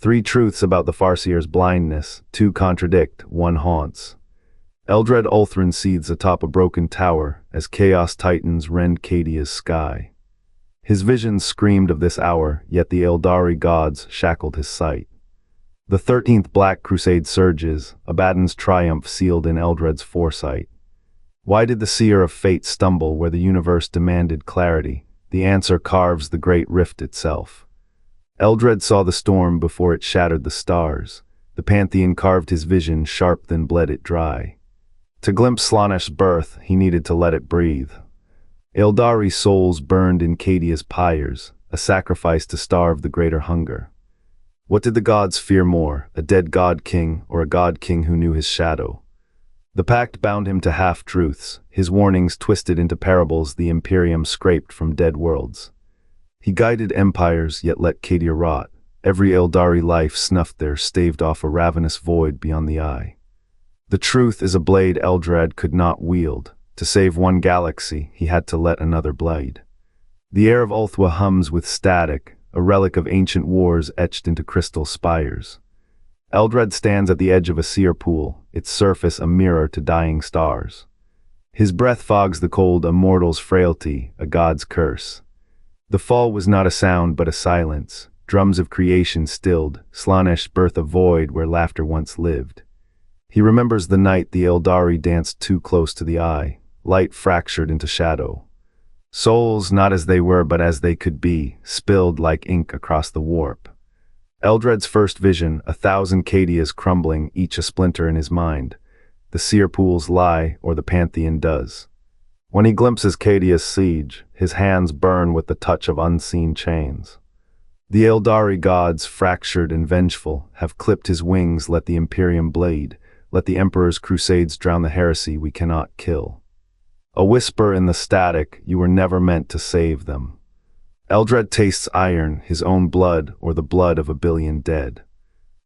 Three truths about the Farseer's blindness, two contradict, one haunts. Eldrad Ulthran seethes atop a broken tower as chaos titans rend Cadia's sky. His visions screamed of this hour, yet the Aeldari gods shackled his sight. The 13th Black Crusade surges, Abaddon's triumph sealed in Eldrad's foresight. Why did the seer of fate stumble where the universe demanded clarity? The answer carves the great rift itself. Eldrad saw the storm before it shattered the stars. The Pantheon carved his vision sharp, then bled it dry. To glimpse Slaanesh's birth, he needed to let it breathe. Aeldari souls burned in Cadia's pyres, a sacrifice to starve the greater hunger. What did the gods fear more, a dead god-king or a god-king who knew his shadow? The pact bound him to half-truths, his warnings twisted into parables the Imperium scraped from dead worlds. He guided empires, yet let Cadia rot. Every Aeldari life snuffed there staved off a ravenous void beyond the eye. The truth is a blade Eldrad could not wield. To save one galaxy, he had to let another blade. The air of Ulthwa hums with static, a relic of ancient wars etched into crystal spires. Eldrad stands at the edge of a seer pool, its surface a mirror to dying stars. His breath fogs the cold, a mortal's frailty, a god's curse. The fall was not a sound but a silence, drums of creation stilled, Slaanesh's birth a void where laughter once lived. He remembers the night the Aeldari danced too close to the eye, light fractured into shadow. Souls not as they were but as they could be, spilled like ink across the warp. Eldrad's first vision, 1,000 Cadias crumbling, each a splinter in his mind. The seer pools lie, or the Pantheon does. When he glimpses Cadia's siege, his hands burn with the touch of unseen chains. The Aeldari gods, fractured and vengeful, have clipped his wings. Let the Imperium bleed. Let the Emperor's crusades drown the heresy we cannot kill. A whisper in the static, you were never meant to save them. Eldrad tastes iron, his own blood, or the blood of a billion dead.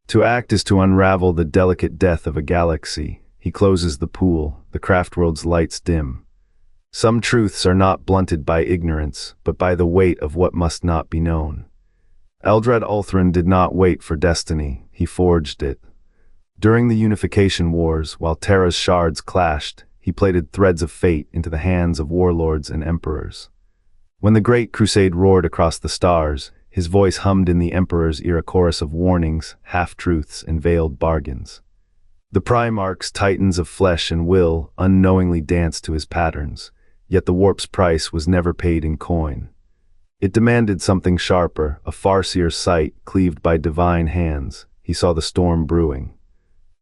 To act is to unravel the delicate death of a galaxy. He closes the pool, the craftworld's lights dim. Some truths are not blunted by ignorance, but by the weight of what must not be known. Eldrad Ulthran did not wait for destiny, he forged it. During the Unification Wars, while Terra's shards clashed, he plaited threads of fate into the hands of warlords and emperors. When the Great Crusade roared across the stars, his voice hummed in the Emperor's ear a chorus of warnings, half-truths, and veiled bargains. The Primarchs, titans of flesh and will, unknowingly danced to his patterns, yet the warp's price was never paid in coin. It demanded something sharper, a Farseer's sight cleaved by divine hands. He saw the storm brewing.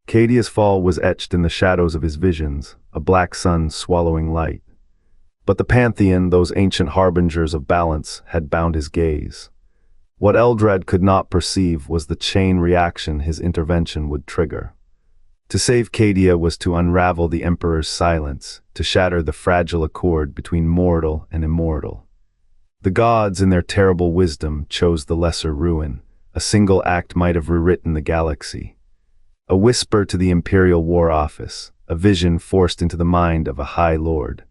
Cadia's fall was etched in the shadows of his visions, a black sun swallowing light. But the Pantheon, those ancient harbingers of balance, had bound his gaze. What Eldrad could not perceive was the chain reaction his intervention would trigger. To save Cadia was to unravel the Emperor's silence, to shatter the fragile accord between mortal and immortal. The gods, in their terrible wisdom, chose the lesser ruin. A single act might have rewritten the galaxy. A whisper to the Imperial War Office, a vision forced into the mind of a High Lord.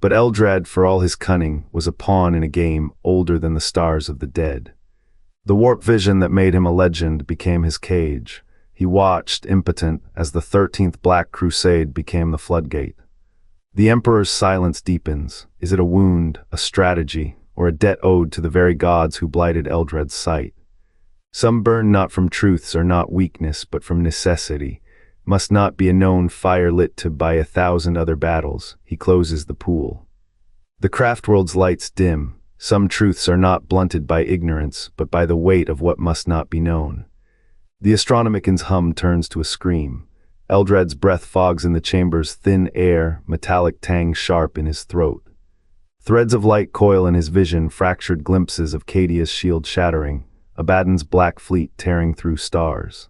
But Eldrad, for all his cunning, was a pawn in a game older than the stars of the dead. The warp vision that made him a legend became his cage. He watched, impotent, as the 13th Black Crusade became the floodgate. The Emperor's silence deepens. Is it a wound, a strategy, or a debt owed to the very gods who blighted Eldrad's sight? Some burn not from truths or not weakness, but from necessity. Must not be a known fire lit to by 1,000 other battles. He closes the pool. The craftworld's lights dim. Some truths are not blunted by ignorance, but by the weight of what must not be known. The Astronomican's hum turns to a scream. Eldrad's breath fogs in the chamber's thin air, metallic tang sharp in his throat. Threads of light coil in his vision, fractured glimpses of Cadia's shield shattering, Abaddon's black fleet tearing through stars.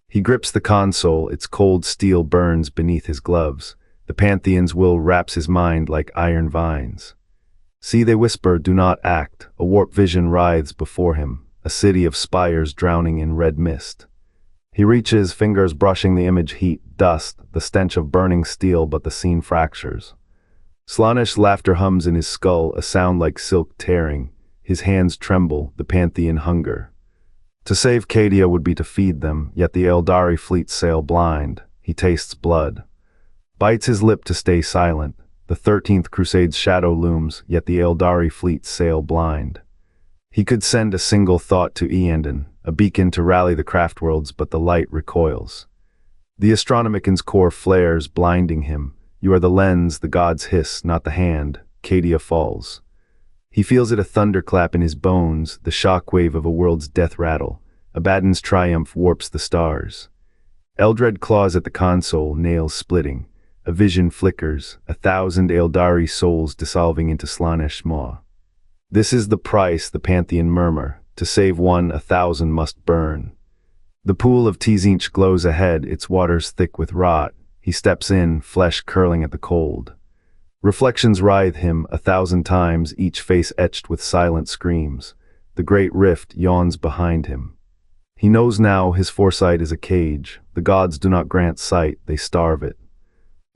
He grips the console, its cold steel burns beneath his gloves. The Pantheon's will wraps his mind like iron vines. See, they whisper, do not act. A warped vision writhes before him, a city of spires drowning in red mist. He reaches, fingers brushing the image heat, dust, the stench of burning steel, but the scene fractures. Slaanesh's laughter hums in his skull, a sound like silk tearing. His hands tremble, the Pantheon hunger. To save Cadia would be to feed them, yet the Aeldari fleet sail blind. He tastes blood. Bites his lip to stay silent. The 13th Crusade's shadow looms, yet the Aeldari fleet sail blind. He could send a single thought to Eandon, a beacon to rally the craftworlds, but the light recoils. The Astronomican's core flares, blinding him. You are the lens, the gods hiss, not the hand. Cadia falls. He feels it, a thunderclap in his bones, the shockwave of a world's death rattle. Abaddon's triumph warps the stars. Eldrad claws at the console, nails splitting. A vision flickers, 1,000 Aeldari souls dissolving into Slaanesh maw. This is the price, the Pantheon murmur. To save one, 1,000 must burn. The pool of Tzeentch glows ahead, its waters thick with rot. He steps in, flesh curling at the cold. Reflections writhe him 1,000 times, each face etched with silent screams. The great rift yawns behind him. He knows now his foresight is a cage. The gods do not grant sight, they starve it.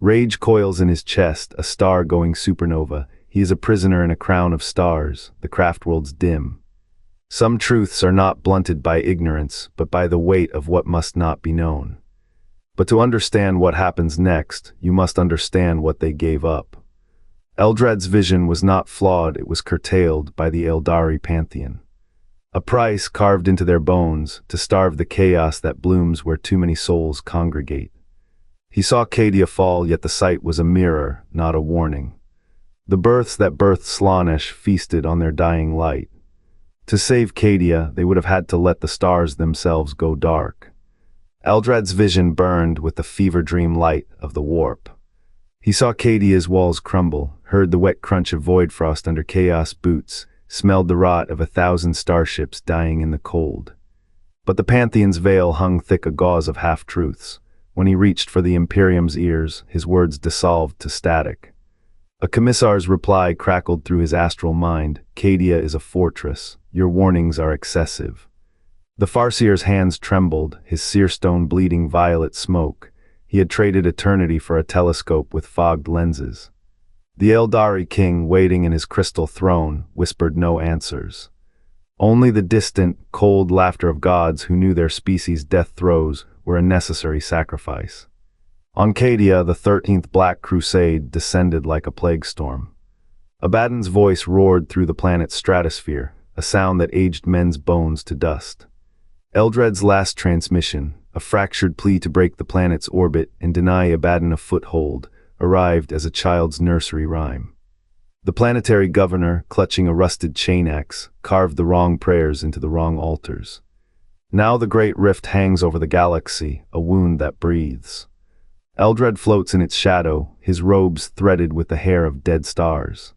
Rage coils in his chest, a star-going supernova. He is a prisoner in a crown of stars, the craftworlds dim. Some truths are not blunted by ignorance, but by the weight of what must not be known. But to understand what happens next, you must understand what they gave up. Eldrad's vision was not flawed, it was curtailed by the Aeldari Pantheon. A price carved into their bones, to starve the chaos that blooms where too many souls congregate. He saw Cadia fall, yet the sight was a mirror, not a warning. The births that birthed Slaanesh feasted on their dying light. To save Cadia, they would have had to let the stars themselves go dark. Eldrad's vision burned with the fever dream light of the warp. He saw Cadia's walls crumble, heard the wet crunch of void frost under chaos boots, smelled the rot of 1,000 starships dying in the cold. But the Pantheon's veil hung thick, a gauze of half-truths. When he reached for the Imperium's ears, his words dissolved to static. A commissar's reply crackled through his astral mind. Cadia is a fortress. Your warnings are excessive. The Farseer's hands trembled, his seer stone bleeding violet smoke. He had traded eternity for a telescope with fogged lenses. The Aeldari king, waiting in his crystal throne, whispered no answers. Only the distant, cold laughter of gods who knew their species' death throes were a necessary sacrifice. On Cadia, the 13th Black Crusade descended like a plague storm. Abaddon's voice roared through the planet's stratosphere, a sound that aged men's bones to dust. Eldrad's last transmission, a fractured plea to break the planet's orbit and deny Abaddon a foothold, arrived as a child's nursery rhyme. The planetary governor, clutching a rusted chain axe, carved the wrong prayers into the wrong altars. Now the great rift hangs over the galaxy, a wound that breathes. Eldrad floats in its shadow, his robes threaded with the hair of dead stars.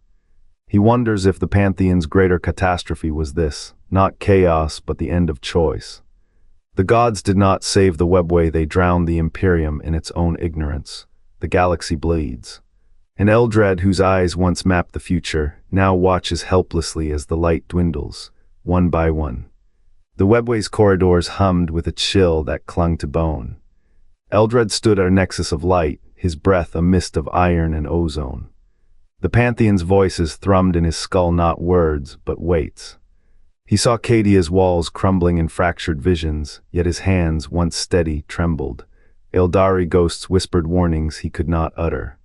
He wonders if the Pantheon's greater catastrophe was this, not chaos but the end of choice. The gods did not save the webway, they drowned the Imperium in its own ignorance. The galaxy bleeds. And Eldrad, whose eyes once mapped the future, now watches helplessly as the light dwindles, one by one. The webway's corridors hummed with a chill that clung to bone. Eldrad stood at a nexus of light, his breath a mist of iron and ozone. The Pantheon's voices thrummed in his skull, not words, but weights. He saw Cadia's walls crumbling in fractured visions, yet his hands, once steady, trembled. Aeldari ghosts whispered warnings he could not utter.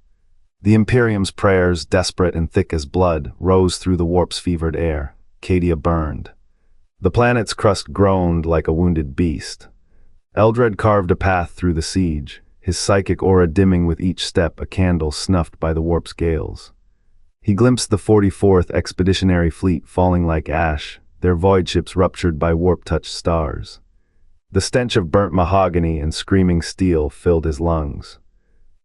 The Imperium's prayers, desperate and thick as blood, rose through the warp's fevered air. Cadia burned. The planet's crust groaned like a wounded beast. Eldrad carved a path through the siege, his psychic aura dimming with each step, a candle snuffed by the warp's gales. He glimpsed the 44th Expeditionary Fleet falling like ash, their void ships ruptured by warp-touched stars. The stench of burnt mahogany and screaming steel filled his lungs.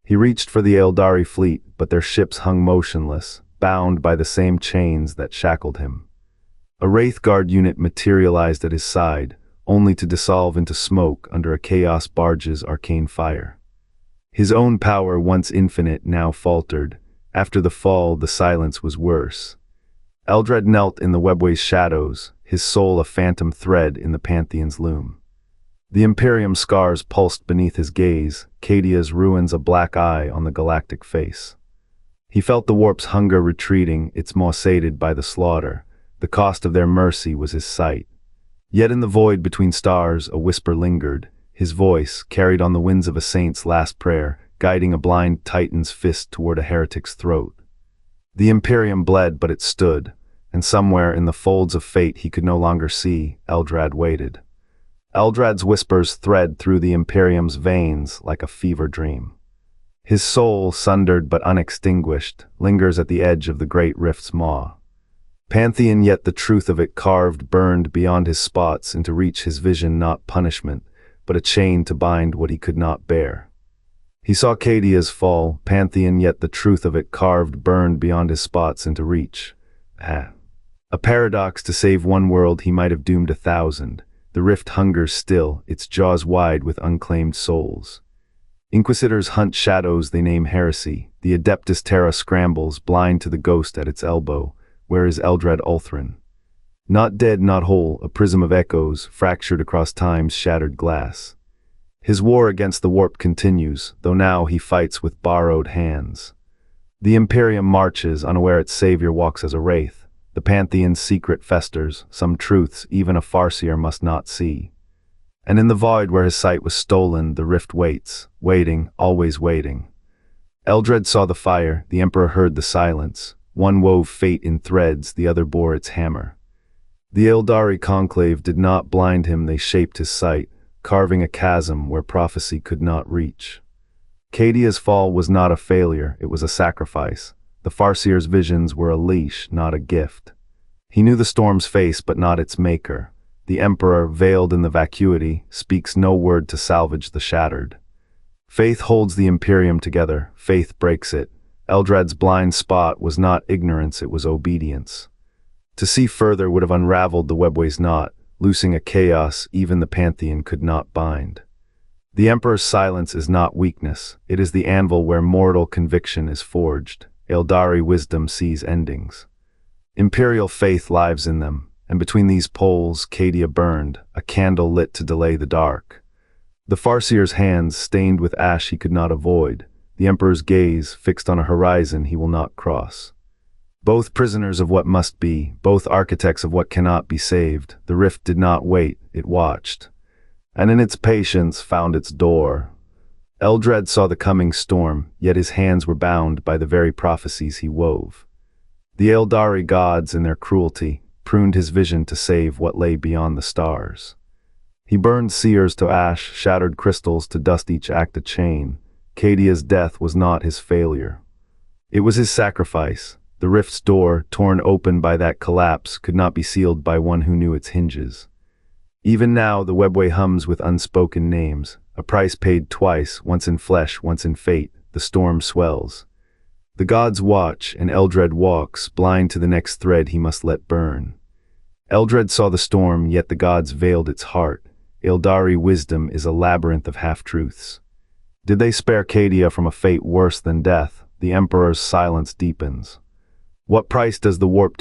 He reached for the Aeldari fleet, but their ships hung motionless, bound by the same chains that shackled him. A Wraithguard unit materialized at his side, only to dissolve into smoke under a Chaos barge's arcane fire. His own power, once infinite, now faltered. After the fall, the silence was worse. Eldrad knelt in the webway's shadows, his soul a phantom thread in the Pantheon's loom. The Imperium scars pulsed beneath his gaze, Cadia's ruins a black eye on the galactic face. He felt the warp's hunger retreating, its maw sated by the slaughter. The cost of their mercy was his sight. Yet in the void between stars a whisper lingered, his voice, carried on the winds of a saint's last prayer, guiding a blind titan's fist toward a heretic's throat. The Imperium bled, but it stood, and somewhere in the folds of fate he could no longer see, Eldrad waited. Eldrad's whispers thread through the Imperium's veins like a fever dream. His soul, sundered but unextinguished, lingers at the edge of the great rift's maw. Pantheon, yet the truth of it carved, burned beyond his spots into reach his vision, not punishment, but a chain to bind what he could not bear. He saw Cadia's fall, Pantheon, yet the truth of it carved, burned beyond his spots into reach. A paradox: to save one world he might have doomed 1,000. The rift hungers still, its jaws wide with unclaimed souls. Inquisitors hunt shadows they name heresy. The Adeptus Terra scrambles, blind to the ghost at its elbow. Where is Eldrad Ulthran? Not dead, not whole, a prism of echoes, fractured across time's shattered glass. His war against the warp continues, though now he fights with borrowed hands. The Imperium marches, unaware its savior walks as a wraith. The Pantheon's secret festers, some truths even a Farseer must not see. And in the void where his sight was stolen, the rift waits, waiting, always waiting. Eldrad saw the fire, the Emperor heard the silence. One wove fate in threads, the other bore its hammer. The Aeldari conclave did not blind him, they shaped his sight, carving a chasm where prophecy could not reach. Cadia's fall was not a failure, it was a sacrifice. The Farseer's visions were a leash, not a gift. He knew the storm's face, but not its maker. The Emperor, veiled in the vacuity, speaks no word to salvage the shattered. Faith holds the Imperium together, faith breaks it. Eldrad's blind spot was not ignorance, it was obedience. To see further would have unraveled the webway's knot, loosing a chaos even the Pantheon could not bind. The Emperor's silence is not weakness, it is the anvil where mortal conviction is forged. Aeldari wisdom sees endings. Imperial faith lives in them, and between these poles Cadia burned, a candle lit to delay the dark. The Farseer's hands stained with ash he could not avoid, the Emperor's gaze fixed on a horizon he will not cross. Both prisoners of what must be, both architects of what cannot be saved, the rift did not wait, it watched. And in its patience found its door. Eldrad saw the coming storm, yet his hands were bound by the very prophecies he wove. The Aeldari gods, in their cruelty, pruned his vision to save what lay beyond the stars. He burned seers to ash, shattered crystals to dust, each act a chain. Cadia's death was not his failure. It was his sacrifice. The rift's door, torn open by that collapse, could not be sealed by one who knew its hinges. Even now the webway hums with unspoken names, a price paid twice, once in flesh, once in fate. The storm swells. The gods watch, and Eldrad walks, blind to the next thread he must let burn. Eldrad saw the storm, yet the gods veiled its heart. Aeldari wisdom is a labyrinth of half-truths. Did they spare Cadia from a fate worse than death? The Emperor's silence deepens. What price does the warp